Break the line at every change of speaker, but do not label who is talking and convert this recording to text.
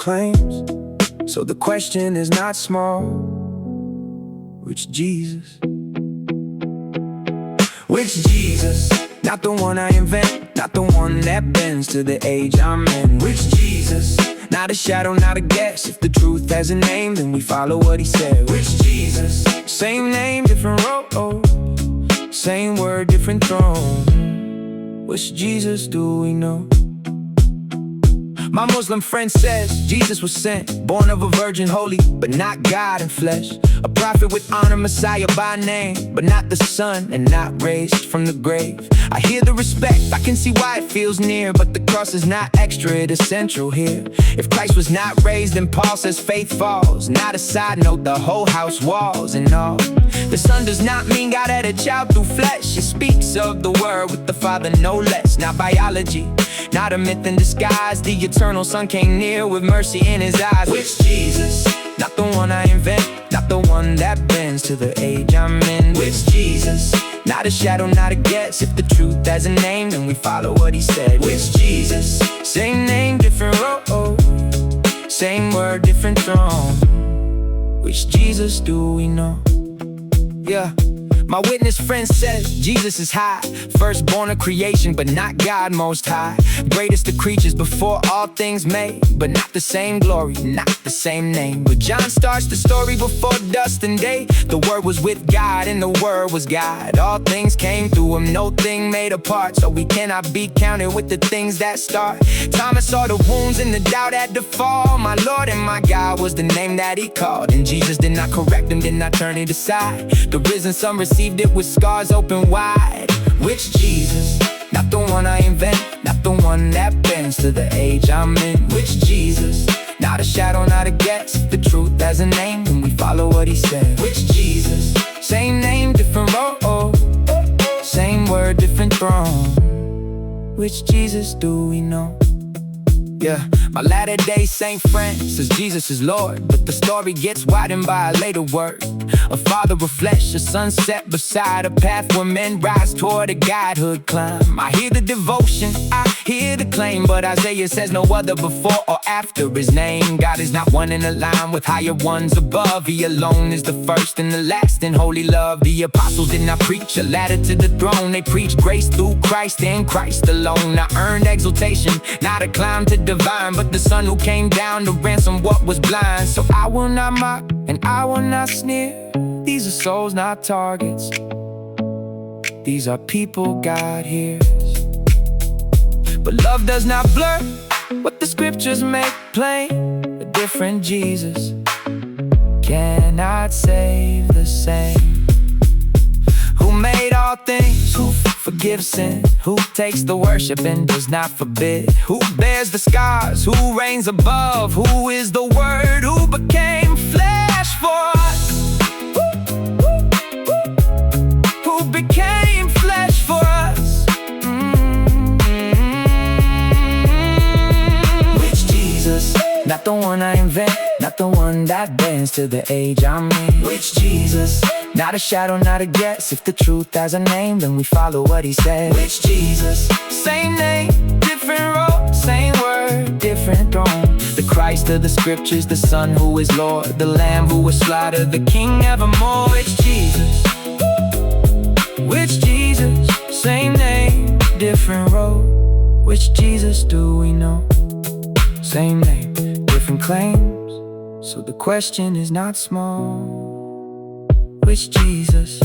claims. So the question is not small. Which Jesus? Which Jesus? Not the one I invent, not the one that bends to the age I'm in. Which Jesus? Not a shadow, not a guess. If the truth has a name, then we follow what he said. Which Jesus? Same name, different road. Same word, different throne. Which Jesus do we know? My Muslim friend says Jesus was sent, born of a virgin holy, but not God in flesh. A prophet with honor, Messiah by name, but not the son and not raised from the grave. I hear the respect, I can see why it feels near, but the cross is not extra, it is central here. If Christ was not raised, then Paul says faith falls. Not a side note, the whole house walls and all. The son does not mean God had a child through flesh. It speaks of the word with the Father, no less. Not biology, not a myth in disguise. The eternal son came near with mercy in his eyes. Which Jesus? Not the one I invent, not the one that bends to the age I'm in. Which Jesus? Not a shadow, not a guess. If the truth has a name, then we follow what he said. Which Jesus? Same name, different road. Same word, different throne. Which Jesus do we know? Yeah. My witness friend says Jesus is high, firstborn of creation, but not God most high. Greatest of creatures before all things made, but not the same glory, not the same name. But John starts the story before dust and day. The word was with God and the word was God. All things came through him, no thing made apart. So we cannot be counted with the things that start. Thomas saw the wounds and the doubt had to fall. My Lord and my God was the name that he called, and Jesus did not correct him, did not turn it aside. The risen son received it with scars open wide. Which Jesus? Not the one I invent, not the one that bends to the age I'm in. Which Jesus? Not a shadow, not a guess. If the truth has a name, then we follow what he said. Which Jesus? Same name, different road. Same word, different throne. Which Jesus do we know? Yeah, my latter-day saint friend says Jesus is Lord, but the story gets widened by a later word. A father of flesh, a sunset beside a path where men rise toward a godhood climb. I hear the devotion, I hear the claim, but Isaiah says no other before or after his name. God is not one in a line with higher ones above. He alone is the first and the last in holy love. The apostles did not preach a ladder to the throne. They preached grace through Christ and Christ alone. Not earned exaltation, not a climb to divine, but the son who came down to ransom what was blind. So I will not mock and I will not sneer. These are souls, not targets. These are people God hears. But love does not blur what the scriptures make plain. A different Jesus cannot save the same. Who made all things, who forgives sin, who takes the worship and does not forbid, who bears the scars, who reigns above, who is the word, who became flesh for us, who became flesh for us. Which Jesus? Not the one I invent, not the one that bends to the age I'm in. Which Jesus? Not a shadow, not a guess. If the truth has a name, then we follow what he said. Which Jesus? Same name, different road. Same word, different throne. The Christ of the scriptures, the Son who is Lord, the Lamb who was slaughtered, the King evermore. Which Jesus? Which Jesus? Same name, different road. Which Jesus do we know? Same name, different claims. So the question is not small. Which Jesus?